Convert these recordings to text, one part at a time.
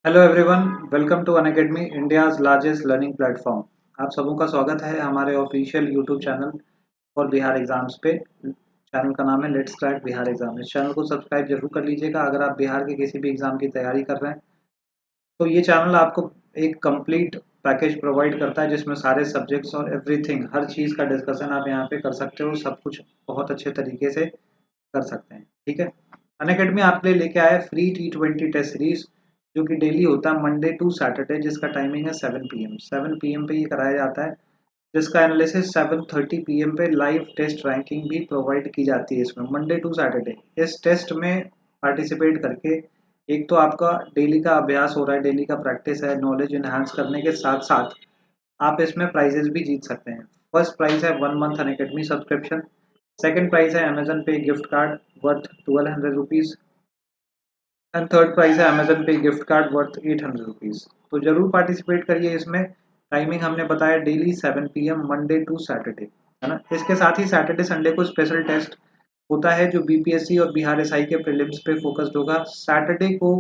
Hello everyone, welcome to Unacademy, India's largest learning platform. आप सबों का स्वागत है हमारे official YouTube channel for Bihar exams पे। चैनल का नाम है लेट्स क्रैक बिहार एग्जाम। इस चैनल को सब्सक्राइब जरूर कर लीजिएगा अगर आप बिहार के किसी भी एग्जाम की तैयारी कर रहे हैं। तो ये चैनल आपको एक कंप्लीट पैकेज प्रोवाइड करता है जिसमें सारे सब्जेक्ट्स और एवरीथिंग, हर चीज़ का डिस्कशन आप यहाँ पे कर सकते हो। सब कुछ बहुत अच्छे तरीके से कर सकते हैं। ठीक है, अनअकैडमी आपके लिए लेके आया फ्री T20 टेस्ट सीरीज जो कि डेली होता है मंडे टू सैटरडे, जिसका टाइमिंग है 7 PM। 7 PM पे ये कराया जाता है, जिसका एनालिसिस 7:30 PM पे लाइव टेस्ट रैंकिंग भी प्रोवाइड की जाती है इसमें मंडे टू सैटरडे। इस टेस्ट में पार्टिसिपेट करके एक तो आपका डेली का अभ्यास हो रहा है, डेली का प्रैक्टिस है, नॉलेज इन्हांस करने के साथ साथ आप इसमें प्राइजेस भी जीत सकते हैं। फर्स्ट प्राइज है 1 month Unacademy subscription. Second prize है Amazon pay gift card worth 1200 rupees and third prize है Amazon pay gift card worth 800 rupees. तो जरूर पार्टिसिपेट करिए इसमें। टाइमिंग हमने बताया daily 7 PM Monday to Saturday, है ना। इसके साथ ही सैटरडे संडे को स्पेशल टेस्ट होता है जो बीपीएससी और बिहार एसआई के प्रीलिम्स पे फोकस्ड होगा। सैटरडे को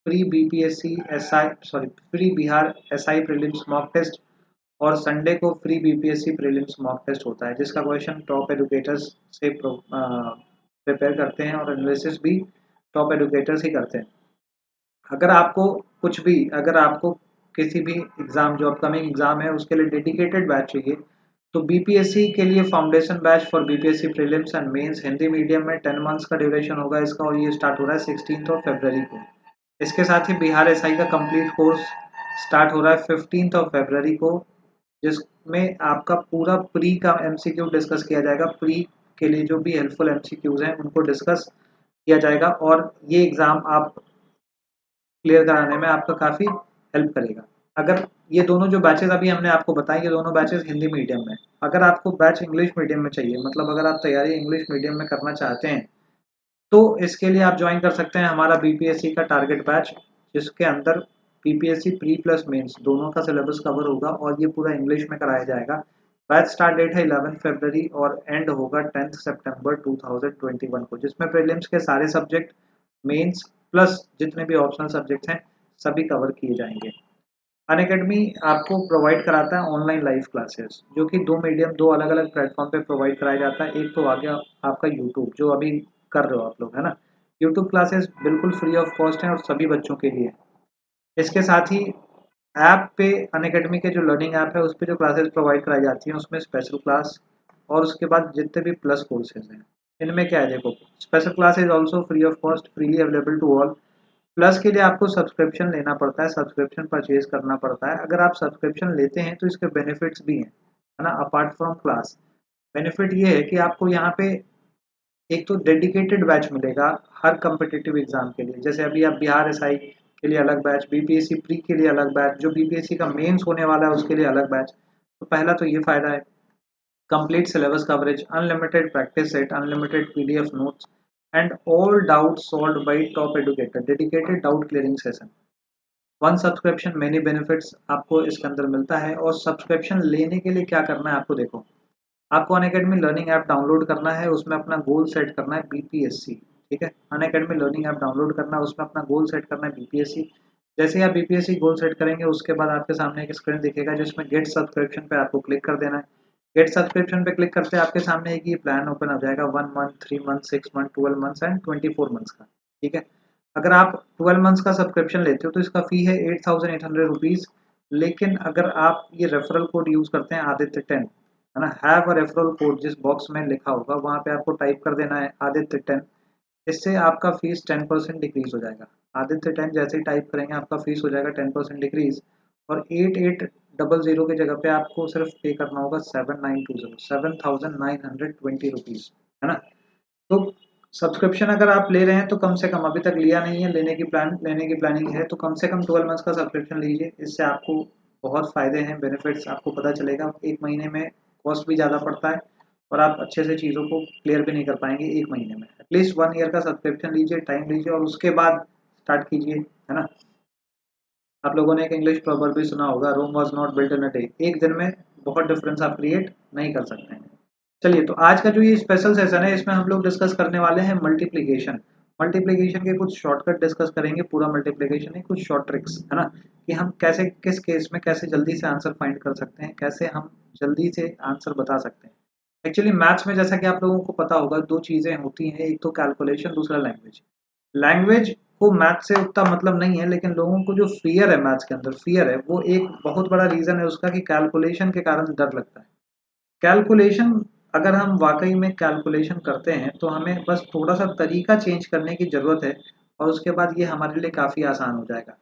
pre BPSC SI sorry pre Bihar SI prelims mock test और संडे को free BPSC prelims mock test होता है, जिसका क्वेश्चन टॉप एडुकेटर्स से प्रिपेयर करते हैं और एनालिसिस भी टॉप एडुकेटर्स ही करते हैं। अगर आपको किसी भी एग्जाम, जो अपकमिंग एग्जाम है उसके लिए डेडिकेटेड बैच चाहिए, तो बीपीएससी के लिए foundation batch for BPSC prelims and mains Hindi medium में 10 मंथ्स का ड्यूरेशन होगा इसका, और ये स्टार्ट हो रहा है 16 फरवरी को। इसके साथ ही बिहार एसआई का कंप्लीट कोर्स स्टार्ट हो रहा है 15 फरवरी को, जिसमें आपका पूरा प्री का एमसीक्यू डिस्कस किया जाएगा। प्री के लिए जो भी हेल्पफुल एमसीक्यूज हैं उनको डिस्कस किया जाएगा, और ये एग्ज़ाम आप क्लियर कराने में आपका काफ़ी हेल्प करेगा। अगर ये दोनों जो बैचेस अभी हमने आपको बताए, ये दोनों बैचेस हिंदी मीडियम में। अगर आपको बैच इंग्लिश मीडियम में चाहिए, मतलब अगर आप तैयारी इंग्लिश मीडियम में करना चाहते हैं, तो इसके लिए आप ज्वाइन कर सकते हैं हमारा बीपीएससी का टारगेट बैच, जिसके अंदर बीपीएससी प्री प्लस मेंस दोनों का सिलेबस कवर होगा और ये पूरा इंग्लिश में कराया जाएगा। बैच स्टार्ट डेट है 11 फरवरी और एंड होगा 10 सितंबर 2021 को, जिसमें प्रीलिम्स के सारे सब्जेक्ट, मेंस प्लस जितने भी ऑप्शनल सब्जेक्ट्स हैं सभी कवर किए जाएंगे। अनअकैडमी आपको प्रोवाइड कराता है ऑनलाइन लाइव क्लासेस, जो कि दो मीडियम, दो अलग अलग प्लेटफॉर्म पे प्रोवाइड कराया जाता है। एक तो आ गया आपका यूट्यूब, जो अभी कर रहे हो आप लोग, है ना। यूट्यूब क्लासेस बिल्कुल फ्री ऑफ कॉस्ट हैं और सभी बच्चों के लिए। इसके साथ ही ऐप पे अनअकैडमी के जो लर्निंग ऐप है उस पे जो क्लासेस प्रोवाइड कराई जाती हैं उसमें स्पेशल क्लास और उसके बाद जितने भी प्लस कोर्सेज हैं, इनमें क्या है देखो, special class is also free of cost, freely available to all. Plus के लिए आपको सब्सक्रिप्शन लेना पड़ता है, सब्सक्रिप्शन परचेज करना पड़ता है। अगर आप सब्सक्रिप्शन लेते हैं तो इसके बेनिफिट्स भी हैं, है ना, अपार्ट फ्रॉम क्लास। बेनिफिट ये है कि आपको यहाँ पे एक तो डेडिकेटेड बैच मिलेगा हर कम्पिटिटिव एग्जाम के लिए। जैसे अभी आप बिहार एसआई के लिए अलग बैच, बीपीएससी प्री के लिए अलग बैच, जो बीपीएससी का मेंस होने वाला है उसके लिए अलग बैच। तो पहला तो ये फायदा है। Complete syllabus coverage, unlimited practice set, unlimited PDF notes and all doubt solved bye top educator, dedicated doubt clearing session. One subscription many benefits आपको इसके अंदर मिलता है। और सब्सक्रिप्शन लेने के लिए क्या करना है आपको, देखो, आपको अनअकैडमी लर्निंग ऐप डाउनलोड करना है, उसमें अपना गोल सेट करना है बीपीएससी। ठीक है, अनअकैडमी लर्निंग ऐप डाउनलोड करना है, उसमें अपना गोल सेट करना है बीपीएससी। जैसे ही आप बीपीएससी गोल सेट करेंगे उसके बाद आपके सामने एक स्क्रीन दिखेगा जिसमें गेट सब्सक्रिप्शन पे आपको क्लिक कर देना है। गेट सब्सक्रिप्शन पे क्लिक करते आपके सामने एक ये प्लान ओपन हो जाएगा, 1 month, 3 month, 6 month, 12 months and 24 months का। ठीक है, अगर आप 12 मंथ्स का सब्सक्रिप्शन लेते हो तो इसका फी है 8,800 रुपीज़। लेकिन अगर आप ये रेफरल कोड यूज़ करते हैं आदित्य 10, है ना, हैव अ रेफरल कोड जिस बॉक्स में लिखा होगा वहाँ पे आपको टाइप कर देना है आदित्य 10। इससे आपका फीस 10% डिक्रीज हो जाएगा। आदित्य 10 जैसे ही टाइप करेंगे आपका फीस हो जाएगा 10% डिक्रीज, और 8800 की जगह पे आपको सिर्फ पे करना होगा 7,920 है ना। तो सब्सक्रिप्शन अगर आप ले रहे हैं तो कम से कम, अभी तक लिया नहीं है, लेने की प्लानिंग है तो कम से कम 12 मंथ्स का सब्सक्रिप्शन लीजिए। इससे आपको बहुत फ़ायदे हैं, बेनिफिट्स आपको पता चलेगा। एक महीने में कॉस्ट भी ज़्यादा पड़ता है और आप अच्छे से चीज़ों को क्लियर भी नहीं कर पाएंगे एक महीने में। एटलीस्ट 1 ईयर का सब्सक्रिप्शन लीजिए, टाइम लीजिए और उसके बाद स्टार्ट कीजिए, है ना। आप लोगों ने एक इंग्लिश प्रॉवर्ब भी सुना होगा, Rome was not built in a day. एक दिन में बहुत डिफरेंस आप क्रिएट नहीं कर सकते हैं। चलिए, तो आज का जो ये स्पेशल सेशन है इसमें हम लोग डिस्कस करने वाले हैं मल्टीप्लिकेशन। मल्टीप्लिकेशन के कुछ शॉर्टकट डिस्कस करेंगे, पूरा मल्टीप्लिकेशन नहीं, कुछ शॉर्ट ट्रिक्स है ना, कि हम कैसे किस केस में कैसे जल्दी से आंसर फाइंड कर सकते हैं, कैसे हम जल्दी से आंसर बता सकते हैं। एक्चुअली मैथ्स में जैसा कि आप लोगों को पता होगा दो चीज़ें होती हैं, एक तो कैलकुलेशन, दूसरा लैंग्वेज। लैंग्वेज को मैथ से उतना मतलब नहीं है, लेकिन लोगों को जो फियर है मैथ्स के अंदर, फियर है, वो एक बहुत बड़ा रीज़न है उसका कि कैलकुलेशन के कारण डर लगता है। कैलकुलेशन, अगर हम वाकई में कैलकुलेशन करते हैं तो हमें बस थोड़ा सा तरीका चेंज करने की ज़रूरत है, और उसके बाद ये हमारे लिए काफ़ी आसान हो जाएगा।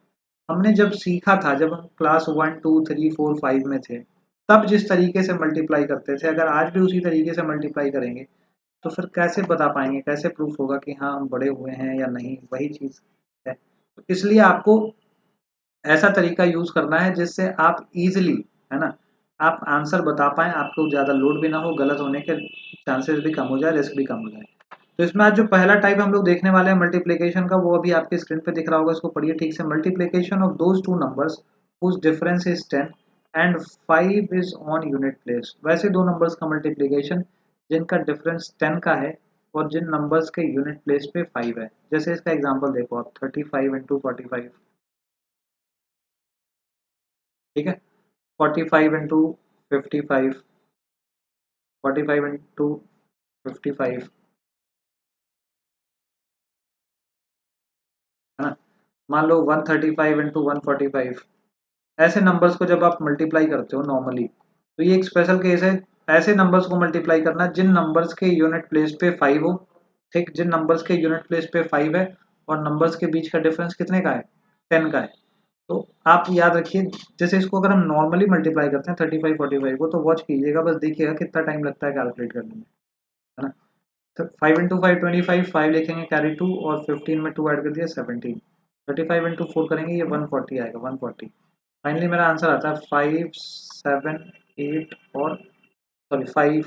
हमने जब सीखा था, जब हम क्लास 1 2 3 4 5 में थे, तब जिस तरीके से मल्टीप्लाई करते थे, अगर आज भी उसी तरीके से मल्टीप्लाई करेंगे तो फिर कैसे बता पाएंगे, कैसे प्रूफ होगा कि हाँ हम बड़े हुए हैं या नहीं, वही चीज़ है। तो इसलिए आपको ऐसा तरीका यूज करना है जिससे आप इजीली, है ना, आप आंसर बता पाएं, आपको ज़्यादा लोड भी ना हो, गलत होने के चांसेस भी कम हो जाए, रिस्क भी कम हो जाए। तो इसमें आज जो पहला टाइप हम लोग देखने वाले हैं मल्टीप्लिकेशन का, वो अभी आपके स्क्रीन पे दिख रहा होगा, इसको पढ़िए ठीक से। Multiplication of those two numbers whose difference is 10 and 5 is on unit place। वैसे दो नंबर्स का मल्टीप्लिकेशन जिनका डिफरेंस 10 का है और जिन नंबर्स के यूनिट प्लेस पे 5 है। जैसे इसका एग्जांपल देखो आप, 35 × 45, ठीक है, 45 × 55, 45 × 55, है ना। मान लो 135 × 145। ऐसे नंबर्स को जब आप मल्टीप्लाई करते हो नॉर्मली, तो ये एक स्पेशल केस है। ऐसे नंबर्स को मल्टीप्लाई करना जिन नंबर्स के यूनिट प्लेस पे 5 हो, ठीक, जिन नंबर्स के यूनिट प्लेस पे 5 है और नंबर्स के बीच का डिफरेंस कितने का है, 10 का है। तो आप याद रखिए, जैसे इसको अगर हम नॉर्मली मल्टीप्लाई करते हैं 35 45 को, तो वॉच कीजिएगा, बस देखिएगा कितना टाइम लगता है कैलकुलेट करने में, है ना। तो 5 × 5 25, 5 लिखेंगे कैरी 2, और 15 में 2 ऐड कर दिया 17। 35 × 4 करेंगे, ये 140 आएगा, 140। फाइनली मेरा आंसर आता है 5 7 8 और सॉरी 5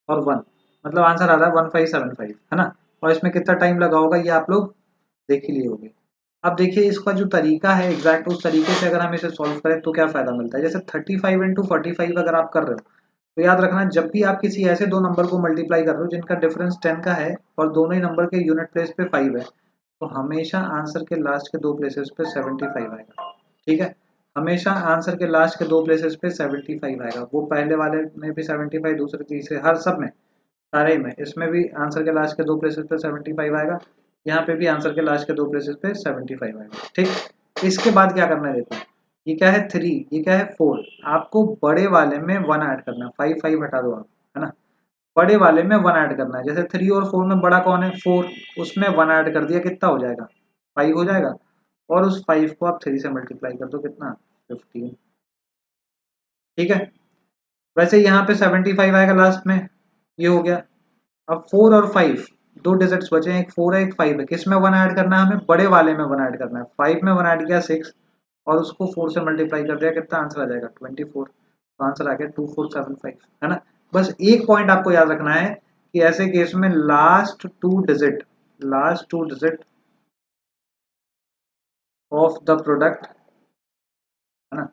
और 1, मतलब आंसर आता है 1575, है ना। और इसमें कितना टाइम लगा होगा ये आप लोग देख ही लिए होंगे। अब देखिए इसका जो तरीका है एग्जैक्ट, उस तरीके से अगर हम इसे सॉल्व करें तो क्या फायदा मिलता है। जैसे 35 × 45 अगर आप कर रहे हो, तो याद रखना जब भी आप किसी ऐसे दो नंबर को मल्टीप्लाई कर रहे हो जिनका डिफरेंस 10 का है और दोनों ही नंबर के यूनिट प्लेस पे 5 है, तो हमेशा आंसर के लास्ट के दो प्लेसेस पे 75 आएगा, ठीक है। हमेशा आंसर के लास्ट के दो प्लेसेस पे 75 आएगा। वो पहले वाले में भी 75, दूसरे तीसरे हर सब में, सारे ही में, इसमें भी आंसर के लास्ट के दो प्लेसेस पे 75 आएगा, यहाँ पे भी आंसर के लास्ट के दो प्लेसेस पे 75 आएगा, ठीक। इसके बाद क्या करना है देखो, ये क्या है 3, ये क्या है 4। आपको बड़े वाले में 1 ऐड करना है, 5 5 हटा दो आप, है ना। बड़े वाले में 1 ऐड करना है, जैसे 3 और 4 में बड़ा कौन है, 4, उसमें 1 ऐड कर दिया, कितना हो जाएगा, 5 हो जाएगा। और उस 5 को आप 3 से मल्टीप्लाई कर दो, कितना, 15, ठीक है। वैसे यहाँ पे 75 आएगा लास्ट में, ये हो गया। अब 4 और 5 दो डिजिट्स बचे हैं, एक 4 है एक 5 है, किसमें 1 ऐड करना है, हमें बड़े वाले में 1 ऐड करना है। 5 में 1 ऐड किया 6, और उसको 4 से मल्टीप्लाई कर दिया, कितना आंसर आ जाएगा, 24। तो आंसर आ गया 2475, है ना। बस एक पॉइंट आपको याद रखना है कि ऐसे केस में last two digit of the product, है ना,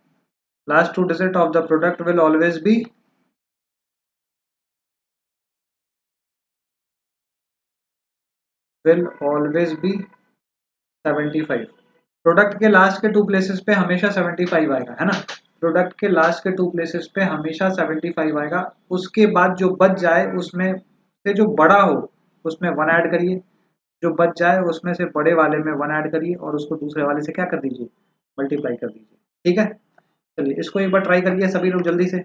last two digit of the product will always be 75। Product के लास्ट के टू प्लेसेस पे हमेशा 75 आएगा, है ना। प्रोडक्ट के लास्ट के टू प्लेसेस पे हमेशा 75 आएगा। उसके बाद जो बच जाए उसमें से जो बड़ा हो उसमें 1 ऐड करिए, जो बच जाए उसमें से बड़े वाले में 1 ऐड करिए, और उसको दूसरे वाले से क्या कर दीजिए, मल्टीप्लाई कर दीजिए, ठीक है। चलिए इसको एक बार ट्राई करिए सभी लोग जल्दी से,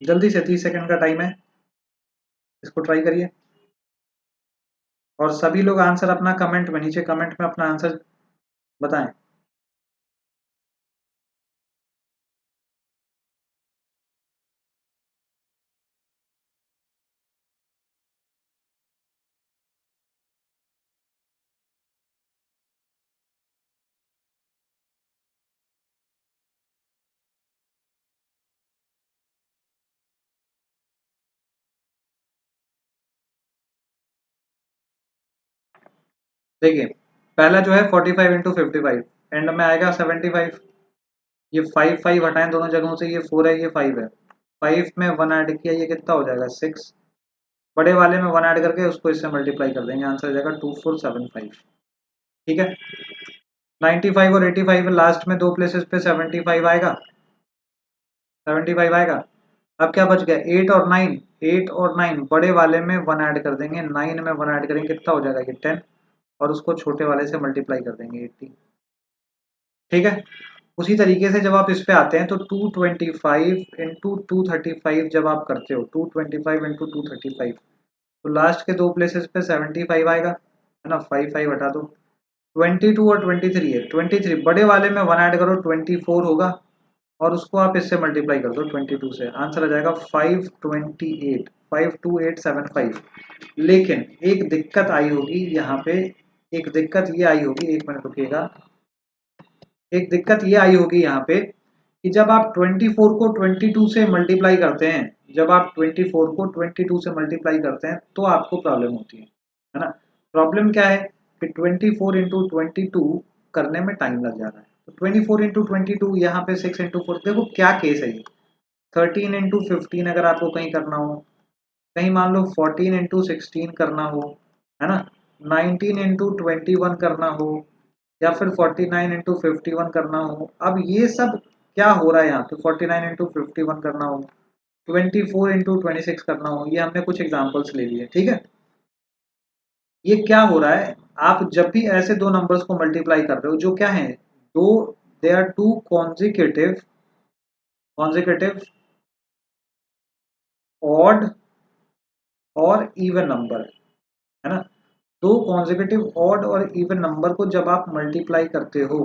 जल्दी से, 30 सेकंड का टाइम है, इसको ट्राई करिए। और सभी लोग आंसर अपना कमेंट में, नीचे कमेंट में अपना आंसर बताएं। देखिए पहला जो है 45 × 55, एंड में आएगा 75, ये 5 हटाएं दोनों जगहों से, ये 4 है ये 5 है, 5 में 1 ऐड किया, ये कितना हो जाएगा 6, बड़े वाले में 1 ऐड करके उसको इससे मल्टीप्लाई कर देंगे, आंसर आ जाएगा 2475। ठीक है, 95 और 85 लास्ट में दो प्लेसेस पे 75 आएगा, 75 आएगा। अब क्या बच गया 8 और 9, 8 और 9 बड़े वाले में 1 ऐड कर देंगे, 9 में 1 ऐड करेंगे, कितना हो जाएगा ये 10, और उसको छोटे वाले से मल्टीप्लाई कर देंगे 80। ठीक है, उसी तरीके से जब आप इस पे आते हैं तो 225 इंटू 235 जब आप करते हो, 225 इंटू 235, तो लास्ट के दो प्लेसेस पे 75 आएगा, है ना, 5 हटा दो। 22 और 23 है, 23 बड़े वाले में 1 ऐड करो 24 होगा, और उसको आप इससे मल्टीप्लाई कर दो 22 से, आंसर आ जाएगा 528, 52875। लेकिन एक दिक्कत आई होगी यहाँ पे, एक दिक्कत ये आई होगी, एक मिनट रुकिएगा, एक दिक्कत ये आई होगी यहाँ पे कि जब आप 24 को 22 से मल्टीप्लाई करते हैं, जब आप 24 को 22 से मल्टीप्लाई करते हैं तो आपको प्रॉब्लम होती है ना। प्रॉब्लम क्या है कि 24 इंटू 22 करने में टाइम लग जा रहा है, तो 24 इंटू 22 यहाँ पे 6 इंटू 4, देखो क्या केस है ये, 13 इंटू 15 अगर आपको कहीं करना हो, कहीं मान लो 14 इंटू 16 करना हो, है ना, 19 इंटू 21 करना हो, या फिर 49 इंटू 51 करना हो। अब ये सब क्या हो रहा है यहाँ पे, 49 इंटू 51 करना हो, 24 इंटू 26 करना हो, ये हमने कुछ एग्जांपल्स ले लिए, ठीक है। ये क्या हो रहा है, आप जब भी ऐसे दो नंबर्स को मल्टीप्लाई कर रहे हो जो क्या है, दो, they are two consecutive, consecutive odd और इवन नंबर, है ना, दो कॉन्जिक्यूटिव ऑड और इवन नंबर को जब आप मल्टीप्लाई करते हो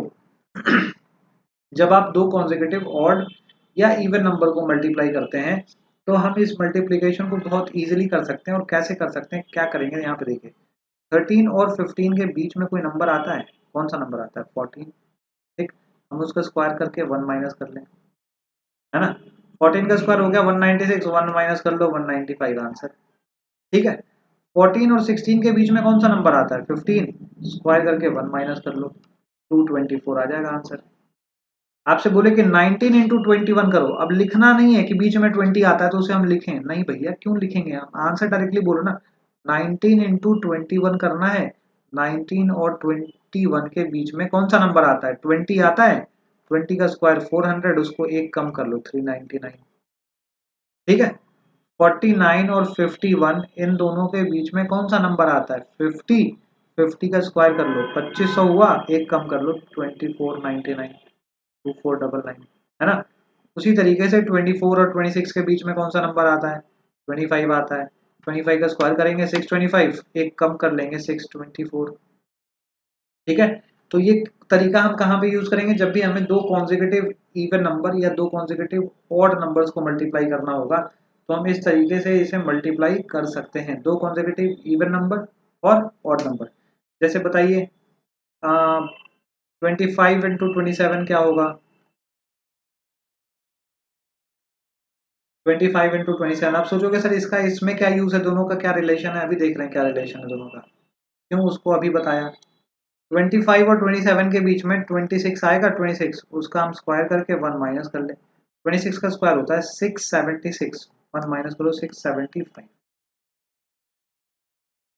जब आप दो कॉन्जिक्यूटिव ऑड या इवन नंबर को मल्टीप्लाई करते हैं, तो हम इस मल्टीप्लिकेशन को बहुत इजीली कर सकते हैं। और कैसे कर सकते हैं, क्या करेंगे, यहाँ पे देखिए 13 और 15 के बीच में कोई नंबर आता है, कौन सा नंबर आता है 14, ठीक, हम उसका स्क्वायर करके 1 माइनस कर लें, है ना, 14 का स्क्वायर हो गया 196, 1 माइनस कर लो 195 आंसर। ठीक है, 14 और 16 के बीच में कौन सा नंबर आता है 15, स्क्वायर करके 1 माइनस कर लो, 224 आ जाएगा आंसर। आपसे बोले कि 19 इंटू 21 करो, अब लिखना नहीं है कि बीच में 20 आता है तो उसे हम लिखें, नहीं भैया क्यों लिखेंगे, हम आंसर डायरेक्टली बोलो ना, 19 इंटू 21 करना है, 19 और 21 के बीच में कौन सा नंबर आता है 20 आता है, 20 का स्क्वायर 400, उसको एक कम कर लो 399। ठीक है, 49 और 51 इन दोनों के बीच में कौन सा नंबर आता है 50, 50 का स्क्वायर कर लो 2500 हुआ, एक कम कर लो 2499, 2499, है ना। उसी तरीके से 24 और 26 के बीच में कौन सा नंबर आता है 25 आता है, 25 का स्क्वायर करेंगे 625, एक कम कर लेंगे 624। ठीक है, तो ये तरीका हम कहाँ पे यूज करेंगे, जब भी हमें दो कॉन्जिक्यूटिव इवन नंबर या दो कॉन्जिक्यूटिव ऑड नंबर्स को मल्टीप्लाई करना होगा, तो हम इस तरीके से इसे मल्टीप्लाई कर सकते हैं, दो कॉन्जिक्यूटिव इवन नंबर और ऑड नंबर। जैसे बताइए 25 इंटू 27 क्या होगा, 25 इंटू 27, आप सोचोगे सर इसका इसमें क्या यूज है, दोनों का क्या रिलेशन है, अभी देख रहे हैं क्या रिलेशन है दोनों का, क्यों उसको अभी बताया। 25 और 27 के बीच में 26 आएगा, 26 उसका हम स्क्वायर करके 1 माइनस कर ले, 26 का स्क्वायर होता है 676, 1 माइनस करो 675।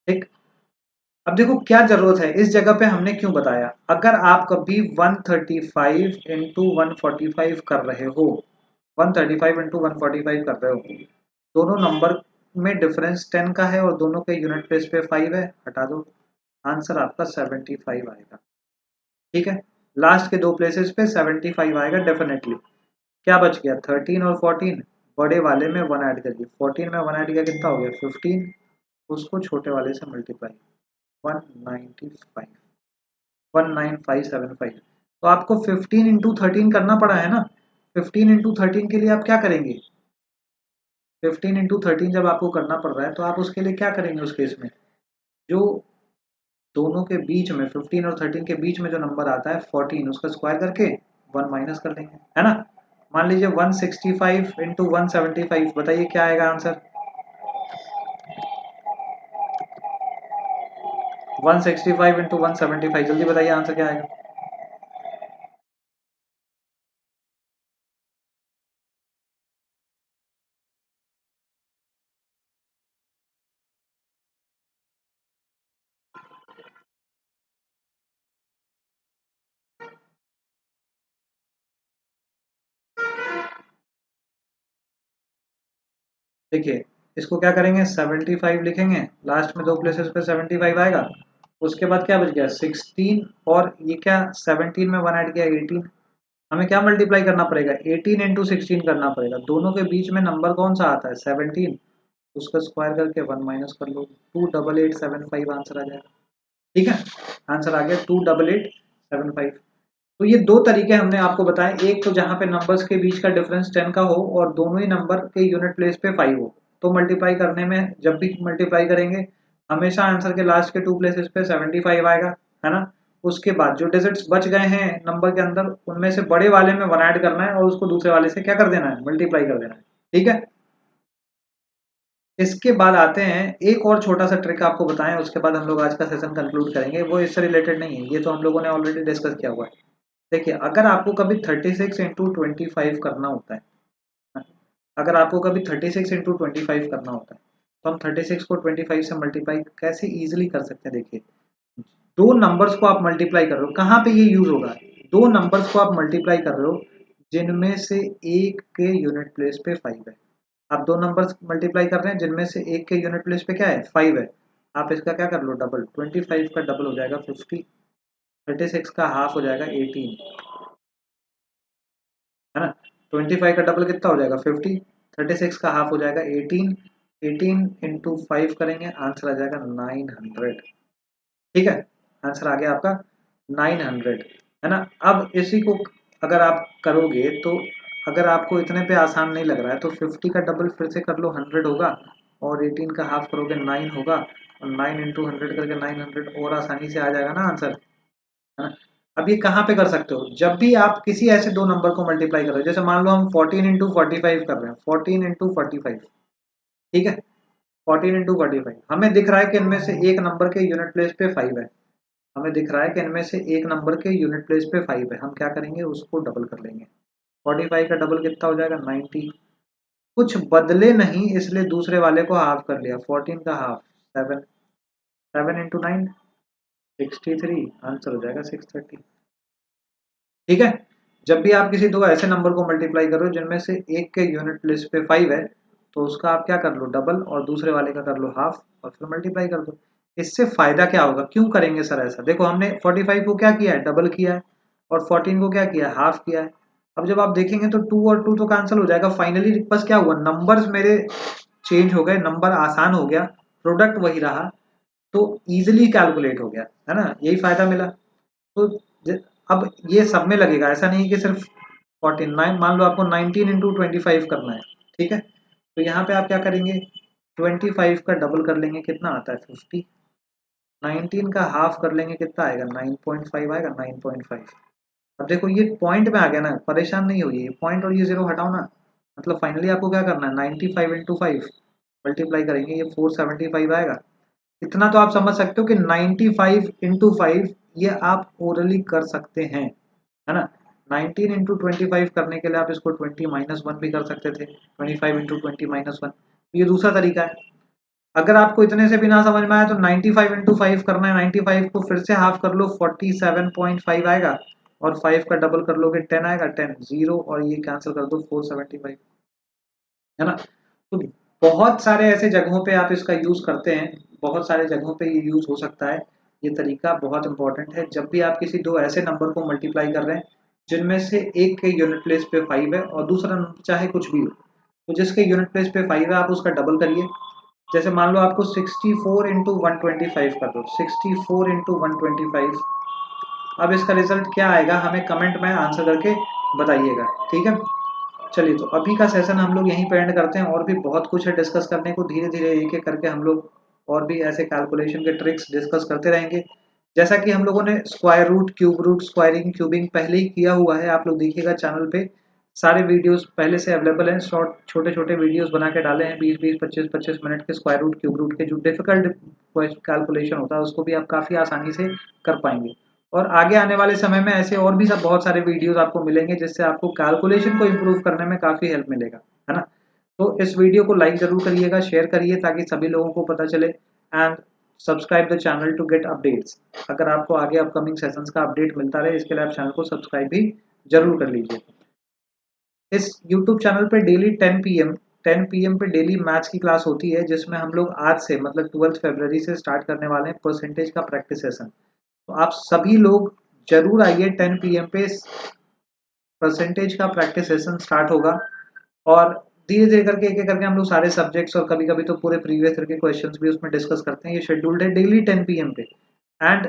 ठीक, अब देखो क्या जरूरत है इस जगह पे हमने क्यों बताया, अगर आप कभी 135 इंटू 145 कर रहे हो, 135 इंटू 145 कर रहे हो, दोनों नंबर में डिफरेंस 10 का है और दोनों के यूनिट प्लेस पे 5 है, हटा दो, आंसर आपका 75 आएगा। ठीक है, लास्ट के दो प्लेसेस पे 75 आएगा डेफिनेटली। क्या बच गया 13 और 14, बड़े वाले में 1 ऐड करिए, 14 में 1 ऐड किया कितना हो गया 15, उसको छोटे वाले से मल्टीप्लाई 195, 19575। तो आपको 15 इंटू 13 करना पड़ा है ना, 15 इंटू 13 के लिए आप क्या करेंगे, 15 इंटू 13 जब आपको करना पड़ रहा है तो आप उसके लिए क्या करेंगे, उस केस में जो दोनों के बीच में 15 और 13 के बीच में जो नंबर आता है 14, उसका स्क्वायर करके 1 माइनस कर देंगे, है ना। मान लीजिए 165 इंटू 175, बताइए क्या आएगा आंसर, 165 इंटू 175, जल्दी बताइए आंसर क्या आएगा। देखिए इसको क्या करेंगे, 75 लिखेंगे, लास्ट में दो प्लेसेस पे 75 आएगा। उसके बाद क्या बच गया 16, और ये क्या 17 में 1 ऐड किया 18। हमें क्या मल्टीप्लाई करना पड़ेगा, 18 इंटू 16 करना पड़ेगा। दोनों के बीच में नंबर कौन सा आता है 17, उसका स्क्वायर करके 1 माइनस कर लो, 28875 आंसर आ जाएगा। ठीक है, आंसर आ गया 28875। तो ये दो तरीके हमने आपको बताए, एक तो जहाँ पे नंबर्स के बीच का डिफरेंस 10 का हो और दोनों ही नंबर के यूनिट प्लेस पे 5 हो, तो मल्टीप्लाई करने में जब भी मल्टीप्लाई करेंगे हमेशा आंसर के लास्ट के टू प्लेसेस पे 75 आएगा, है ना। उसके बाद जो डिजिट्स बच गए हैं नंबर के अंदर, उनमें से बड़े वाले में 1 ऐड करना है और उसको दूसरे वाले से क्या कर देना है, मल्टीप्लाई कर देना है। ठीक है, इसके बाद आते हैं एक और छोटा सा ट्रिक आपको बताएं, उसके बाद हम लोग आज का सेशन कंक्लूड करेंगे। वो इससे रिलेटेड नहीं है, ये तो हम लोगों ने ऑलरेडी डिस्कस किया हुआ है। देखिए अगर आपको कभी 36 इंटू 25 करना होता है, अगर आपको कभी 36 इंटू 25 करना होता है, तो हम 36 को 25 से मल्टीप्लाई कैसे इजीली कर सकते हैं। देखिए दो नंबर्स को आप मल्टीप्लाई कर रहे हो, कहाँ पे ये यूज होगा, दो नंबर्स को आप मल्टीप्लाई कर रहे हो जिनमें से एक के यूनिट प्लेस पे 5 है। आप दो नंबर्स मल्टीप्लाई कर रहे हैं जिनमें से एक के यूनिट प्लेस पे क्या है 5 है। आप इसका क्या कर लो डबल, 25 का डबल हो जाएगा 50, 36 का हाफ हो जाएगा 18, है ना। 25 का डबल कितना हो जाएगा 50, 36 का हाफ हो जाएगा 18, 18 इंटू 5 करेंगे आंसर आ जाएगा 900। ठीक है, आंसर आ गया आपका 900, है ना। अब इसी को अगर आप करोगे तो अगर आपको इतने पे आसान नहीं लग रहा है तो 50 का डबल फिर से कर लो, 100 होगा, और 18 का हाफ करोगे 9 होगा, और 9 इंटू 100 करके 900 और आसानी से आ जाएगा ना आंसर, है ना। अब ये कहाँ पे कर सकते हो, जब भी आप किसी ऐसे दो नंबर को मल्टीप्लाई कर रहे हो, जैसे मान लो हम 14 इंटू 45 कर रहे हैं, 14 इंटू 45, ठीक है, 14 इंटू 45 हमें दिख रहा है कि इनमें से एक नंबर के यूनिट प्लेस पे 5 है, हमें दिख रहा है कि इनमें से एक नंबर के यूनिट प्लेस पे 5 है। हम क्या करेंगे, उसको डबल कर लेंगे। 45 का डबल कितना हो जाएगा 90, कुछ बदले नहीं इसलिए दूसरे वाले को हाफ कर लिया, 14 का हाफ 7, 7 इंटू 9 63, आंसर हो जाएगा 630। ठीक है, जब भी आप किसी दो ऐसे नंबर को मल्टीप्लाई करो जिनमें से एक के यूनिट प्लेस पे 5 है, तो उसका आप क्या कर लो डबल और दूसरे वाले का कर लो हाफ और फिर मल्टीप्लाई कर दो। इससे फायदा क्या होगा, क्यों करेंगे सर ऐसा, देखो हमने 45 को क्या किया है डबल किया है, और 14 को क्या किया है हाफ किया है। अब जब आप देखेंगे तो 2 और 2 तो कैंसिल हो जाएगा, फाइनली बस क्या हुआ, नंबर्स मेरे चेंज हो गए, नंबर आसान हो गया, प्रोडक्ट वही रहा, तो इजिली कैलकुलेट हो गया, है ना, यही फायदा मिला। तो अब ये सब में लगेगा, ऐसा नहीं कि सिर्फ 49, मान लो आपको 19 इंटू 25 करना है, ठीक है, तो यहाँ पे आप क्या करेंगे 25 का डबल कर लेंगे, कितना आता है 50, 19 का हाफ कर लेंगे कितना आएगा 9.5 आएगा 9.5। अब देखो ये पॉइंट में आ गया ना, परेशान नहीं होइए, ये पॉइंट और ये जीरो हटाओ ना, मतलब फाइनली आपको क्या करना है 95 इंटू 5 मल्टीप्लाई करेंगे, ये 475 आएगा। इतना तो आप समझ सकते हो कि 95 इंटू 5 ये आप ओरली कर सकते हैं, है ना। 19 इंटू 25 करने के लिए आप इसको 20 माइनस वन भी कर सकते थे, 25 इंटू 20 माइनस वन, ये दूसरा तरीका है। अगर आपको इतने से भी ना समझ में आया तो 95 इंटू 5 करना है, 95 को फिर से हाफ कर लो 47.5 आएगा, और 5 का डबल कर लोगे 10 आएगा, 10 जीरो और ये कैंसिल कर दो 475, है ना। तो बहुत सारे ऐसे जगहों पे आप इसका यूज करते हैं, बहुत सारे जगहों पे ये यूज हो सकता है। ये तरीका बहुत इंपॉर्टेंट है, जब भी आप किसी दो ऐसे नंबर को मल्टीप्लाई कर रहे हैं जिनमें से एक के यूनिट प्लेस पे 5 है और दूसरा नंबर चाहे कुछ भी हो, तो जिसके यूनिट प्लेस पे 5 है आप उसका डबल करिए। जैसे मान लो आपको 64 इंटू 125 कर दो, 64 इंटू 125, अब इसका रिजल्ट क्या आएगा हमें कमेंट में आंसर करके बताइएगा, ठीक है। चलिए तो अभी का सेशन हम लोग यहीं पे एंड करते हैं, और भी बहुत कुछ है डिस्कस करने को, धीरे धीरे एक एक करके हम लोग और भी ऐसे कैलकुलेशन के ट्रिक्स डिस्कस करते रहेंगे। जैसा कि हम लोगों ने square root, cube root, squaring, cubing पहले ही किया हुआ है, आप लोग देखिएगा चैनल पे सारे वीडियोस पहले से अवेलेबल हैं, शॉर्ट छोटे छोटे वीडियोस बना के डाले हैं 20-20 25-25 मिनट के, स्क्वायर रूट, क्यूब रूट के जो डिफिकल्ट कैलकुलेशन होता है उसको भी आप काफ़ी आसानी से कर पाएंगे। और आगे आने वाले समय में ऐसे और भी सब बहुत सारे वीडियोस आपको मिलेंगे जिससे आपको कैलकुलेशन को इम्प्रूव करने में काफ़ी हेल्प मिलेगा, है ना। तो इस वीडियो को लाइक जरूर करिएगा, शेयर करिए ताकि सभी लोगों को पता चले, and subscribe the channel to get updates. अगर आपको आगे अपकमिंग सेशंस का अपडेट मिलता रहे इसके लिए आप चैनल को सब्सक्राइब भी जरूर कर लीजिए। इस YouTube चैनल पे डेली 10 PM 10 PM पे डेली मैथ्स की क्लास होती है, जिसमें हम लोग आज से मतलब 12 फरवरी से स्टार्ट करने वाले हैं परसेंटेज का प्रैक्टिस सेशन। तो आप सभी लोग जरूर आइए, 10 PM पे परसेंटेज का प्रैक्टिस सेशन स्टार्ट होगा। और धीरे धीरे करके एक एक करके हम लोग सारे सब्जेक्ट्स और कभी कभी तो पूरे प्रीवियस ईयर के क्वेश्चंस भी उसमें डिस्कस करते हैं। ये शेड्यूल्ड है डेली 10 PM पे एंड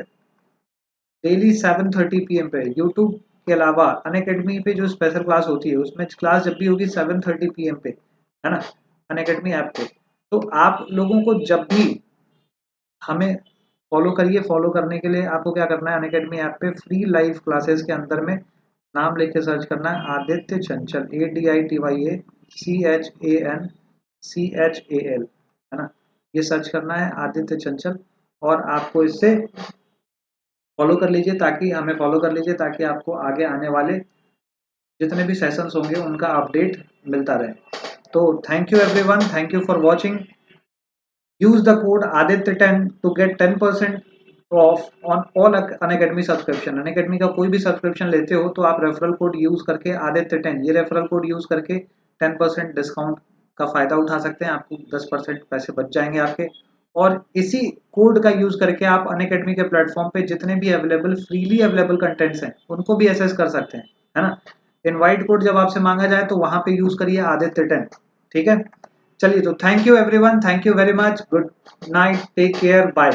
डेली 7:30 PM पे। यूट्यूब के अलावा अनअकैडमी पे जो स्पेशल क्लास होती है, उसमें क्लास जब भी होगी 7:30 PM पे, है ना, अनअकैडमी ऐप पे। तो आप लोगों को जब भी हमें फॉलो करिए। फॉलो करने के लिए आपको क्या करना है, अनअकैडमी ऐप पे फ्री लाइव क्लासेस के अंदर में नाम लिख के सर्च करना है आदित्य चंचल, ADITYACHANCHAL, है ना, ये सर्च करना है आदित्य चंचल। और आपको इससे फॉलो कर लीजिए, ताकि हमें फॉलो कर लीजिए ताकि आपको आगे आने वाले जितने भी सेशंस होंगे उनका अपडेट मिलता रहे। तो thank you everyone, thank you for watching. use the code ADITYA10 to get 10% off on all Unacademy subscription. Unacademy का कोई भी सब्सक्रिप्शन लेते हो तो आप रेफरल कोड यूज करके ADITYA10, ये रेफरल कोड यूज करके 10% डिस्काउंट का फायदा उठा सकते हैं। आपको 10% पैसे बच जाएंगे आपके। और इसी कोड का यूज करके आप अनअकैडमी के प्लेटफॉर्म पे जितने भी फ्रीली अवेलेबल कंटेंट्स हैं उनको भी एसेस कर सकते हैं, है ना। इनवाइट कोड जब आपसे मांगा जाए तो वहां पे यूज करिए ADITYA10, ठीक है। चलिए, तो thank you everyone, thank you very much, good night, take care, bye.